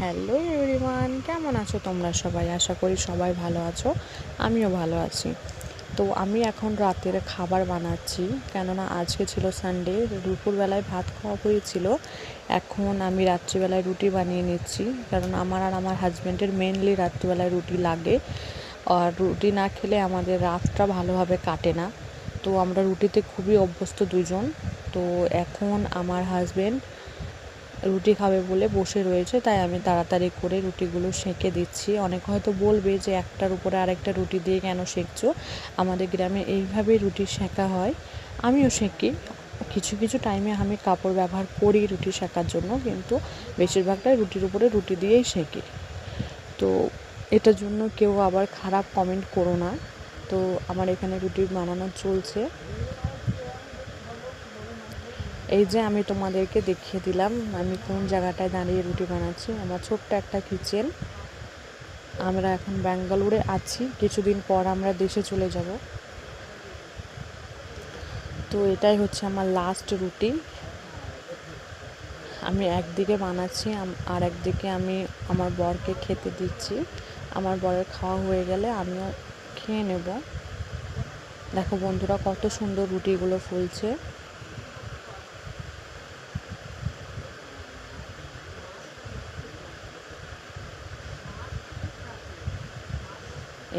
Hello everyone, কেমন আছো তোমরা সবাই? আশা করি সবাই ভালো আছো। আমিও ভালো আছি। তো আমি এখন রাতের খাবার বানাচ্ছি, কেননা আজকে ছিল সানডে। দুপুরবেলায় ভাত খাওয়া হয়েছিল, এখন আমি রাত্রিবেলায় রুটি বানিয়ে নিচ্ছি, কারণ আমার আর আমার হাজব্যান্ডের মেনলি রাত্রিবেলায় রুটি লাগে। আর রুটি না খেলে আমাদের রাতটা ভালোভাবে কাটে না। তো আমরা রুটিতে খুবই অভ্যস্ত দুজন। তো এখন আমার হাজব্যান্ড রুটি খাবে বলে বসে রয়েছে, তাই আমি তাড়াতাড়ি করে রুটিগুলো সেঁকে দিচ্ছি। অনেক হয়তো বলবে যে একটার উপরে আরেকটা রুটি দিয়ে কেন সেঁকছো? আমাদের গ্রামে এইভাবেই রুটি সেঁকা হয়। আমিও সেঁকি, কিছু কিছু টাইমে আমি কাপড় ব্যবহার করি রুটি সেঁকার জন্য, কিন্তু বেশিরভাগটাই রুটির উপরে রুটি দিয়েই সেঁকি। তো এটার জন্য কেউ আবার খারাপ কমেন্ট করো না। তো আমার এখানে রুটি বানানো চলছে। এই যে আমি তোমাদেরকে দেখিয়ে দিলাম আমি কোন জায়গাটায় দাঁড়িয়ে রুটি বানাচ্ছি। আমার ছোট্ট একটা কিচেন। আমরা এখন ব্যাঙ্গালোরে আছি, কিছুদিন পর আমরা দেশে চলে যাব। তো এটাই হচ্ছে আমার লাস্ট রুটি। আমি একদিকে বানাচ্ছি আর একদিকে আমি আমার বরকে খেতে দিচ্ছি। আমার বরের খাওয়া হয়ে গেলে আমিও খেয়ে নেব। দেখো বন্ধুরা, কত সুন্দর রুটিগুলো ফুলছে।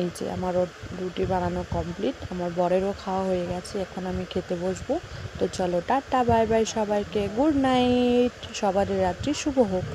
এই যে আমার রুটি বানানো কমপ্লিট, আমার বরেরও খাওয়া হয়ে গেছে, এখন আমি খেতে বসবো। তো চলো, টাটা বাই বাই সবাইকে, গুড নাইট, সবার রাত্রি শুভ হোক।